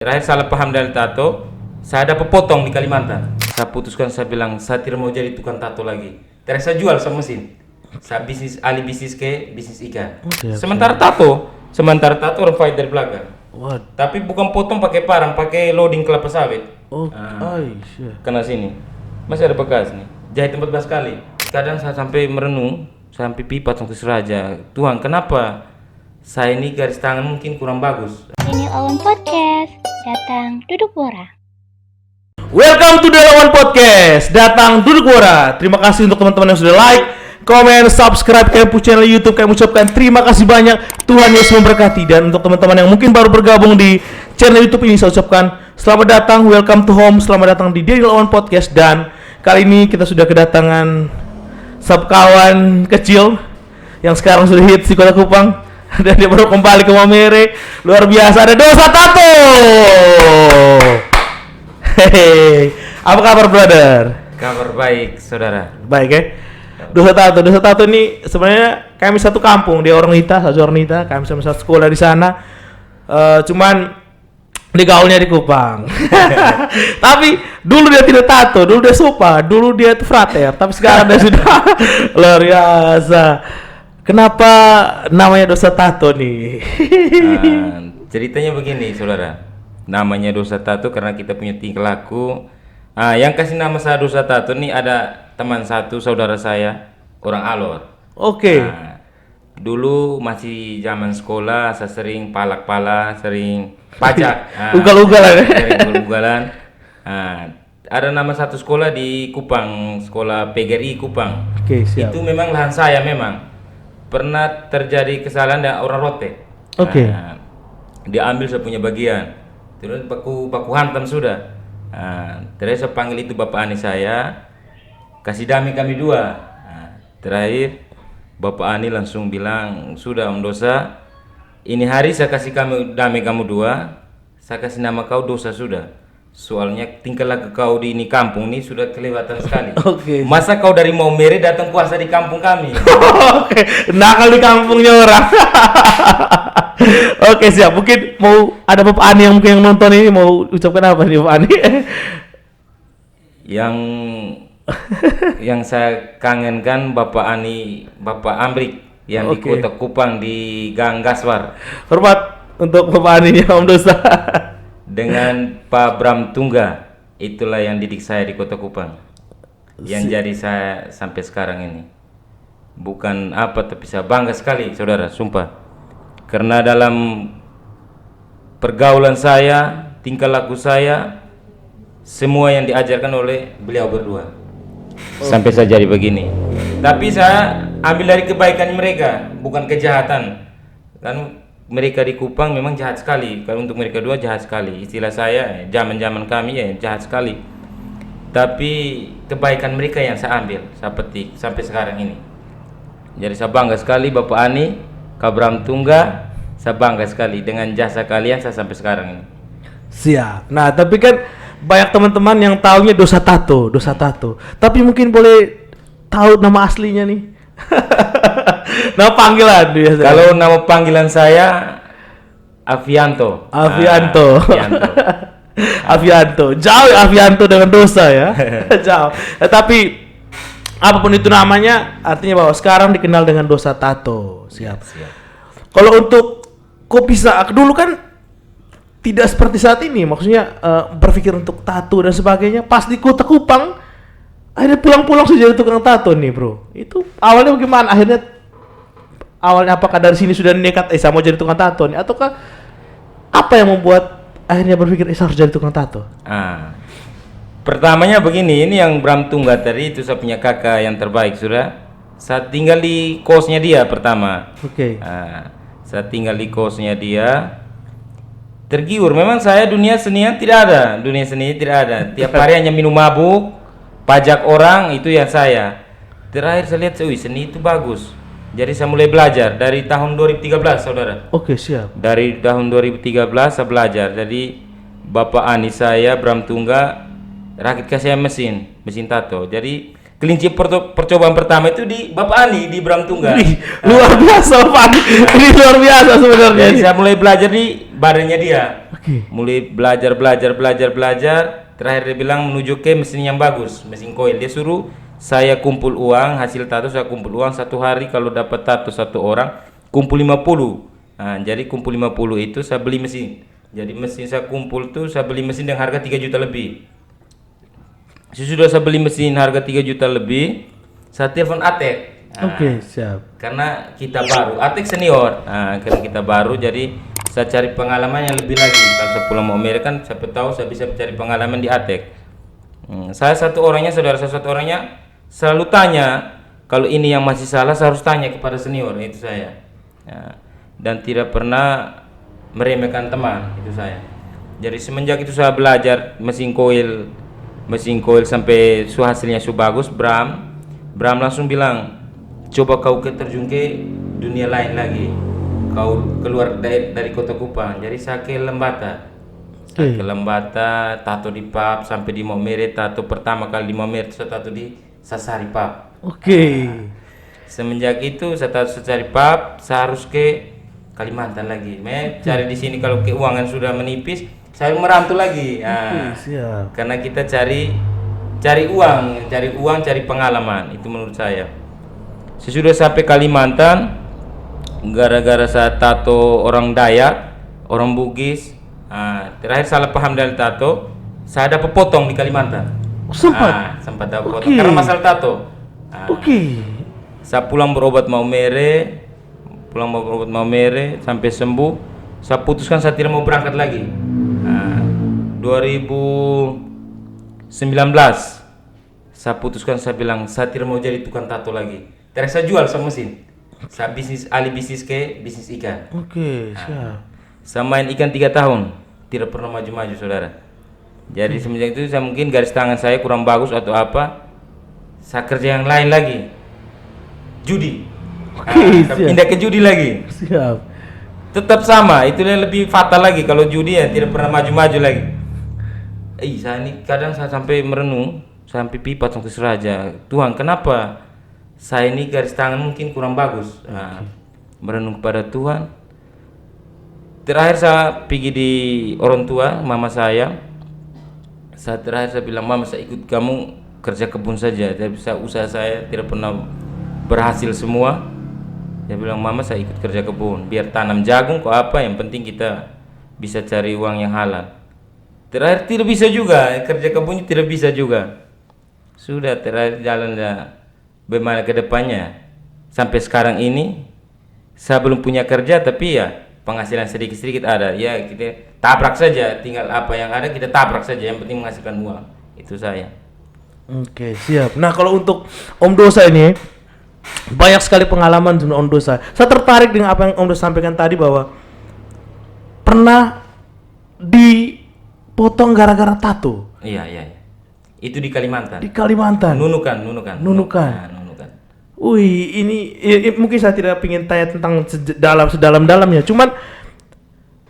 Terakhir salah paham dari tato, saya dapat potong di Kalimantan. Saya putuskan, saya bilang saya tidak mau jadi tukang tato lagi. Terus saya jual sama mesin. Saya alih bisnis ke bisnis ikan. Sementara tato orang fight dari belakang. What? Tapi bukan potong pakai parang, pakai loading kelapa sawit. Kena sini. Masih ada bekas nih. Jahit 14 kali. Kadang saya sampai merenung, sampai pipat sampai seraja. Tuhan, kenapa saya ini garis tangan mungkin kurang bagus? Ini Lawan Podcast, datang duduk bora. Welcome to the Lawan Podcast, datang duduk bora. Terima kasih untuk teman-teman yang sudah like, komen, subscribe kami channel YouTube. Kami ucapkan terima kasih banyak. Tuhan Yesus memberkati. Dan untuk teman-teman yang mungkin baru bergabung di channel YouTube ini, saya ucapkan selamat datang, welcome to home, selamat datang di Daily Lawan Podcast. Dan kali ini kita sudah kedatangan kawan kecil yang sekarang sudah hits di Kota Kupang. Dan dia baru kembali ke Mamere. Luar biasa, ada Dosa Tato. Hehehe. Apa kabar, brother? Kabar baik, saudara. Baik ya. Dosa Tato ini sebenarnya kami satu kampung, dia orang Nita, kami sama satu sekolah di sana. Cuman digaulnya di Kupang. Tapi dulu dia tidak tato, dulu dia sopa, dulu dia tuh frater, tapi sekarang dia sudah luar biasa. Kenapa namanya Dosa Tato nih? Ceritanya begini, saudara. Namanya Dosa Tato karena kita punya tingkah laku. Yang kasih nama saya Dosa Tato nih ada teman satu saudara saya, orang Alor. Oke. Dulu masih zaman sekolah, saya sering palak-pala, sering pajak. Ugal-ugalan. Sering ugal-ugalan. Ada nama satu sekolah di Kupang, sekolah PGRI Kupang. Oke, siap. Itu memang lahan saya memang. Pernah terjadi kesalahan dan orang rote. Oke. Dia ambil saya punya bagian. Terus baku hantam sudah. Terus saya panggil itu Bapak Ani saya, kasih damai kami dua. Terakhir Bapak Ani langsung bilang, sudah Om Dosa, ini hari saya kasih kamu damai kamu dua, saya kasih nama kau Dosa sudah. Soalnya tingkah laku kau di ini kampung ini sudah kelewatan sekali. Oke. Masa kau dari Maumere datang puasa di kampung kami? Oke, nakal di kampungnya orang. Oke, siap. Mungkin mau ada Bapak Ani yang mungkin yang nonton ini mau ucapkan apa nih Bapak Ani? Yang saya kangenkan Bapak Ani, Bapak Amrik yang di Kota Kupang di Gang Gaswar. Hormat untuk Bapak Ani ya Om Dosa. Dengan Pak Bram Tungga, itulah yang didik saya di Kota Kupang. Yang jadi saya sampai sekarang ini. Bukan apa, tapi saya bangga sekali, saudara, sumpah. Karena dalam pergaulan saya, tingkah laku saya, semua yang diajarkan oleh beliau berdua. Sampai saya jadi begini. Tapi saya ambil dari kebaikan mereka, bukan kejahatan. Kan mereka di Kupang memang jahat sekali. Kalau untuk mereka dua jahat sekali. Istilah saya, zaman-zaman kami ya jahat sekali. Tapi kebaikan mereka yang saya ambil, saya petik sampai sekarang ini. Jadi saya bangga sekali Bapak Ani, Kak Bram Tungga. Saya bangga sekali dengan jasa kalian saya sampai sekarang ini. Siap. Nah, tapi kan banyak teman-teman yang taunya Dosa Tato. Tapi mungkin boleh tahu nama aslinya nih. Nama panggilan biasa. Kalau nama panggilan saya Avianto. Avianto. Jauh Avianto dengan Dosa ya. Jauh. Tapi apapun itu namanya, artinya bahwa sekarang dikenal dengan Dosa Tato. Siap. Kalau untuk kopi saat dulu kan tidak seperti saat ini, maksudnya berpikir untuk tato dan sebagainya. Pas di Kota Kupang, akhirnya pulang-pulang sudah jadi tukang tato nih bro. Itu awalnya bagaimana? Awalnya apakah dari sini sudah nekat, saya mau jadi tukang tato nih? Ataukah apa yang membuat akhirnya berpikir, saya harus jadi tukang tato? Pertamanya begini, ini yang Bram Tungga tadi itu saya punya kakak yang terbaik sudah. Saya tinggal di kosnya dia pertama. Oke. Saya tinggal di kosnya dia. Tergiur, memang saya dunia seni tidak ada. Tiap hari hanya minum mabuk, pajak orang, itu yang saya. Terakhir saya lihat, seni itu bagus. Jadi saya mulai belajar dari tahun 2013, saudara. Oke, siap. Dari tahun 2013 saya belajar. Jadi Bapak Ani saya, Bram Tungga, rakit kasih mesin tato. Jadi kelinci percobaan pertama itu di Bapak Ali di Bram Tunggal. Wih, luar biasa Pak. Ini luar biasa sebenarnya. Jadi saya mulai belajar di badannya dia. Oke. Mulai belajar. Terakhir dia bilang menuju ke mesin yang bagus, mesin koil. Dia suruh saya kumpul uang, hasil tato saya kumpul uang satu hari kalau dapat tato satu orang kumpul 50. Nah, jadi kumpul 50 itu saya beli mesin. Jadi mesin saya kumpul tuh saya beli mesin dengan harga 3 juta lebih. Sesudah saya beli mesin harga 3 juta lebih, saya telepon Atek. Oke, siap. Karena kita baru, Atek senior. Nah, karena kita baru, jadi saya cari pengalaman yang lebih lagi. Kalau saya pulang mau Amerika kan, siapa tahu saya bisa cari pengalaman di Atek. Saya satu orangnya, saudara saya satu orangnya selalu tanya, kalau ini yang masih salah, saya harus tanya kepada senior, itu saya. Ya, dan tidak pernah meremehkan teman, itu saya. Jadi semenjak itu saya belajar mesin koil sampai hasilnya bagus. Bram langsung bilang, coba kau terjun ke dunia lain lagi, kau keluar dari kota Kupang. Jadi saya ke Lembata. Ke Lembata, tato di pub sampai di Maumere. Tato pertama kali di Maumere, saya tato di Sasari pub. Oke. Semenjak itu saya tato Sasari pub, saya harus ke Kalimantan lagi. Cari di sini kalau keuangan sudah menipis, saya merantau lagi. Nah, siap. karena kita cari uang, cari pengalaman, itu menurut saya. Sesudah sampai Kalimantan, gara-gara saya tato orang Dayak, orang Bugis, terakhir salah paham dari tato, saya dapat potong di Kalimantan. Sempat dapat potong karena masalah tato. Oke. Saya pulang berobat Maumere sampai sembuh. Saya putuskan saya tidak mau berangkat lagi. 2019 saya putuskan, saya bilang saya tidak mau jadi tukang tato lagi. Terus saya jual sama mesin. Saya alih bisnis ke bisnis ikan. Oke, siap. Saya main ikan 3 tahun, tidak pernah maju-maju, saudara. Jadi semenjak itu saya mungkin garis tangan saya kurang bagus atau apa, saya kerja yang lain lagi. Judi. Oke, pindah ke judi lagi. Siap. Tetap sama, itu yang lebih fatal lagi kalau judi ya, tidak pernah maju-maju lagi. Saya ini kadang saya sampai merenung, sampai pipat sampai seraja. Tuhan, kenapa saya ini garis tangan mungkin kurang bagus? Merenung kepada Tuhan. Terakhir saya pergi di orang tua, mama saya. Terakhir saya bilang, mama saya ikut kamu kerja kebun saja. Tapi usaha saya tidak pernah berhasil semua. Dia bilang, mama saya ikut kerja kebun, biar tanam jagung kok apa, yang penting kita bisa cari uang yang halal. Terakhir tidak bisa juga, kerja kebunnya tidak bisa juga. Sudah terakhir jalan bagaimana ke depannya. Sampai sekarang ini saya belum punya kerja, tapi ya penghasilan sedikit-sedikit ada. Ya kita tabrak saja, tinggal apa yang ada kita tabrak saja, yang penting menghasilkan uang. Itu saya. Oke, siap. Nah, kalau untuk Om Dosa ini banyak sekali pengalaman dengan Om Dosa. Saya tertarik dengan apa yang Om Dosa sampaikan tadi, bahwa pernah dipotong gara-gara tato. Iya. Itu di Kalimantan. Di Kalimantan. Nunukan. Wih, ini mungkin saya tidak ingin tanya tentang sedalam-dalamnya. Cuman,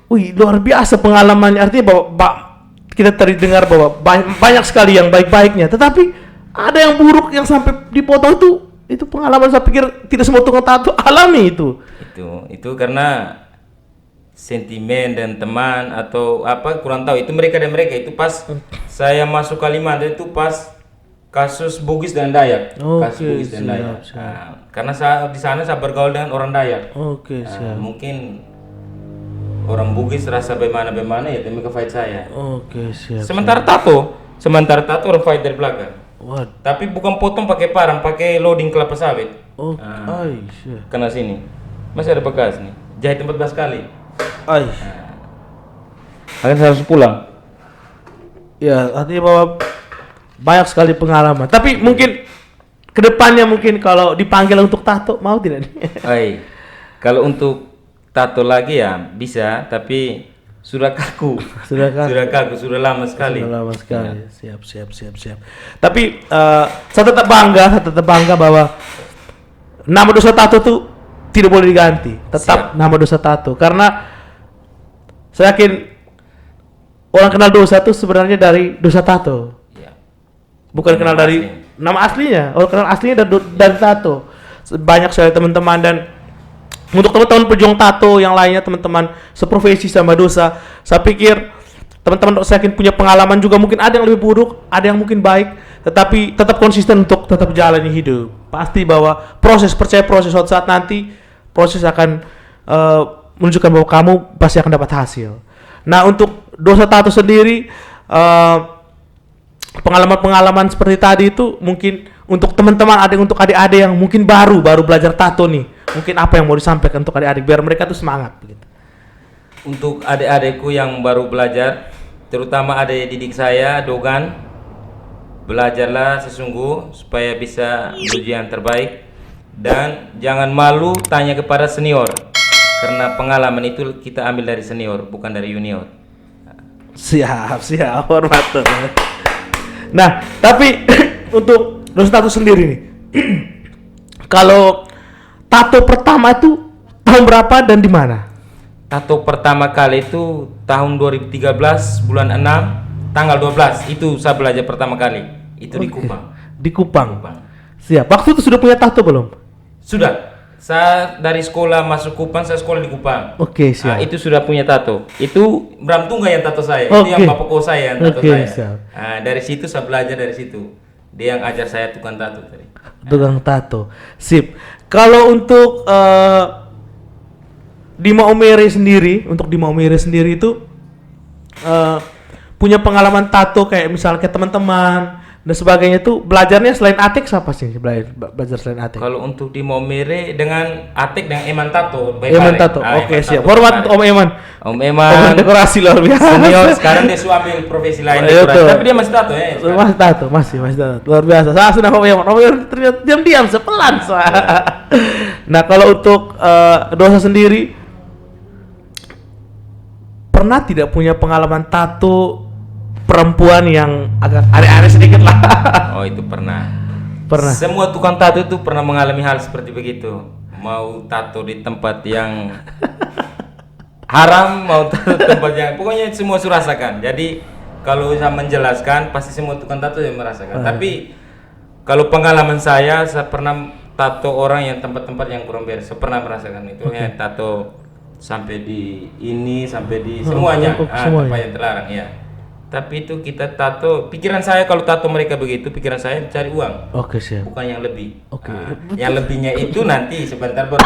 wih, luar biasa pengalamannya. Artinya bahwa kita terdengar bahwa banyak sekali yang baik-baiknya. Tetapi ada yang buruk yang sampai dipotong itu pengalaman, saya pikir tidak semua tukang tato alami itu. Itu karena sentimen dan teman atau apa kurang tahu, itu mereka itu pas saya masuk Kalimantan itu pas kasus Bugis dan Dayak. Kasus Bugis dan Dayak. Karena saya di sana saya bergaul dengan orang Dayak. Siap. Mungkin orang Bugis rasa bagaimana ya, demi ke fight saya. Siap. Sementara tato orang fight dari belakang. What? Tapi bukan potong pakai parang, pakai loading kelapa sawit. Siap. Kena sini. Masih ada bekas nih. Jahit 14 kali. Akan saya harus pulang. Ya, artinya bahwa banyak sekali pengalaman. Tapi mungkin kedepannya mungkin kalau dipanggil untuk tato, mau tidak nih? Kalau untuk tato lagi ya bisa, tapi sudah kaku. Sudah lama sekali. Ya. Siap. Tapi saya tetap bangga bahwa nama Dosa Tato tuh tidak boleh diganti. Tetap nama Dosa Tato, karena saya yakin orang kenal Dosa tuh sebenarnya dari Dosa Tato. Ya. Bukan kenal dari nama aslinya, kenal aslinya dari tato. Banyak sekali teman-teman, dan untuk teman-teman pejuang tato yang lainnya, teman-teman seprofesi sama Dosa, saya pikir teman-teman saya yakin punya pengalaman juga, mungkin ada yang lebih buruk, ada yang mungkin baik, tetapi tetap konsisten untuk tetap jalani hidup. Pasti bahwa percaya proses, suatu saat nanti proses akan menunjukkan bahwa kamu pasti akan dapat hasil. Nah, untuk Dosa Tato sendiri, pengalaman-pengalaman seperti tadi itu mungkin untuk teman-teman, untuk adik-adik yang mungkin baru belajar tato nih, mungkin apa yang mau disampaikan untuk adik-adik biar mereka tuh semangat begitu. Untuk adik-adikku yang baru belajar, terutama adik didik saya, Dogan, belajarlah sesungguh supaya bisa menuju yang terbaik, dan jangan malu tanya kepada senior, karena pengalaman itu kita ambil dari senior, bukan dari junior. Siap, hormat tuh. Nah, tapi untuk Dosa Tato sendiri nih, kalau tato pertama itu tahun berapa dan di mana? Tato pertama kali itu tahun 2013 bulan 6 tanggal 12, itu saya belajar pertama kali. Itu di Kupang. Di Kupang. Kupang. Siap. Waktu itu sudah punya tato belum? Sudah. Saya dari sekolah masuk Kupang, saya sekolah di Kupang. Oke, siap. Itu sudah punya tato. Itu Bram Tungga yang tato saya. Itu yang bapak kos saya yang tato saya. Siap. Dari situ saya belajar dari situ. Dia yang ajar saya tukang tato tadi. Tukang tato. Sip. Kalau untuk Dima Omere sendiri itu punya pengalaman tato kayak misalnya kayak teman-teman dan sebagainya, tuh belajarnya selain Atik siapa sih belajar selain Atik? Kalau untuk di Maumere dengan Atik dan Eman Tato. Eman Tato. Oke, siap. Hormat untuk Om Eman. Om Eman dekorasi luar biasa. Senior, sekarang dia ambil profesi lain dekorasi. Tapi dia masih tato ya. Masih tato. Luar biasa. Saya sudah Om Eman. Om Eman ternyata diam-diam sepelan. Nah, kalau untuk Dosa sendiri, pernah tidak punya pengalaman tato perempuan yang agak aneh-aneh sedikit lah? Oh, itu pernah. Pernah. Semua tukang tato itu pernah mengalami hal seperti begitu. Mau tato di tempat yang haram, mau tato di tempat yang, pokoknya semua rasakan. Jadi kalau saya menjelaskan, pasti semua tukang tato yang merasakan. Tapi kalau pengalaman saya pernah tato orang yang tempat-tempat yang kurang beres. Saya pernah merasakan itu. Ya, tato sampai di ini, sampai di semuanya, tempat yang terlarang ya. Tapi itu kita tato, pikiran saya kalau tato mereka begitu, pikiran saya cari uang. Oke, siap. Bukan yang lebih. Oke. Yang lebihnya itu nanti sebentar baru.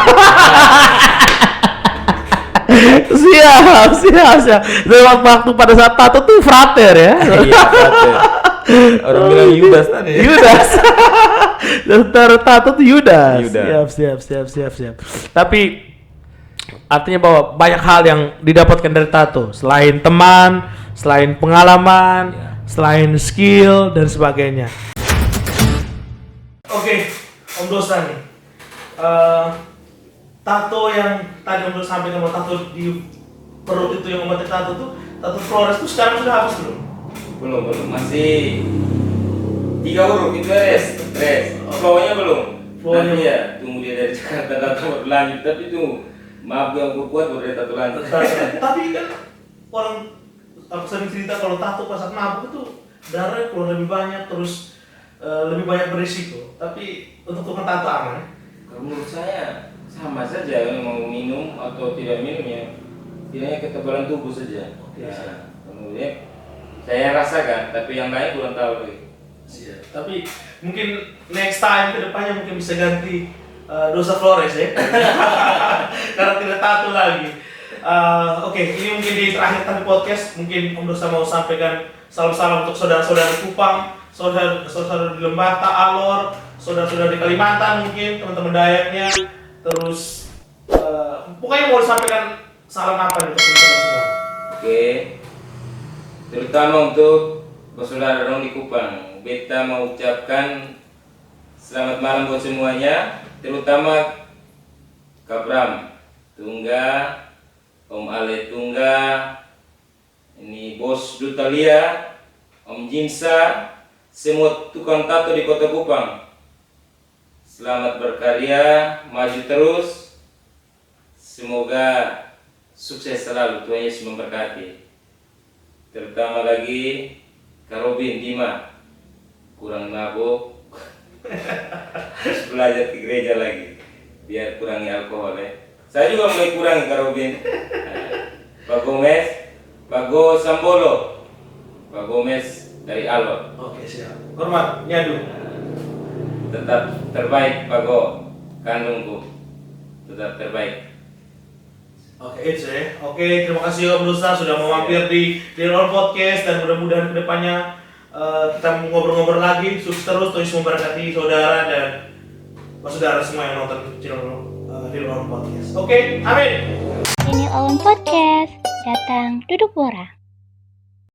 siap. Dan waktu pada saat tato tuh frater ya. Iya, frater. Orang bilang Yudas tadi. Yudas. Dan tato tuh Yudas. Siap. Tapi artinya bahwa banyak hal yang didapatkan dari tato, selain teman, selain pengalaman, selain skill dan sebagainya. Oke, Om Dosa nih, tato yang tadi Om Dosa sampaikan, tato di perut itu yang membatik tato tuh, tato Flores tuh sekarang sudah habis belum? Belum, masih 3 huruf itu stres. Flow-nya belum. Nanti ya, tunggu dia dari Jakarta tato berlanjut, tapi itu maaf yang kuat baru dia tato lanjut. Tapi kan orang aku sering cerita kalau tato pas saat mabuk itu darahnya keluar lebih banyak, terus lebih banyak berisiko. Tapi untuk tukang tato aman ya? Kalau menurut saya sama saja, mau minum atau tidak minum ya, tidaknya ketebalan tubuh saja. Ya, kemudian saya rasakan, tapi yang lain kurang tahu lagi. Iya, tapi mungkin next time ke depannya mungkin bisa ganti Dosa Flores ya. Karena tidak tato lagi. Oke, ini mungkin di terakhir tadi podcast, mungkin Om Dosa mau sampaikan salam-salam untuk saudara-saudara Kupang, saudara-saudara di Lembata, Alor, saudara-saudara di Kalimantan, mungkin teman-teman Dayaknya, terus pokoknya mau disampaikan salam apa nih untuk teman-teman semua? Oke, terutama untuk saudara di Kupang, beta mau ucapkan selamat malam buat semuanya, terutama Kak Bram Tungga, Om Ale Tungga, ini Bos Dutalia, Om Jinsa, semua tukang tato di Kota Kupang. Selamat berkarya, maju terus. Semoga sukses selalu, Tuhan Yesus memberkati. Terutama lagi Kak Robin Dima, kurang mabuk, Harus belajar ke gereja lagi biar kurangi alkohol ya. Saya juga mulai kurangi karobin. Pak Gomez, Pak Go Sambolo, Pak Gomez dari Alor. Oke, siap. Hormat, nyadu. Tetap terbaik Pak Go, kandungku. Tetap terbaik. Oke, itu ya. Oke, terima kasih Om Dosa sudah mau mampir di Lirol Podcast dan mudah-mudahan kedepannya kita ngobrol-ngobrol lagi. Sukses terus, Tuhan memberkati saudara dan saudara semua yang nonton channel Lirol Podcast. Oke, amin. Ini Owen Podcast, datang duduk borak.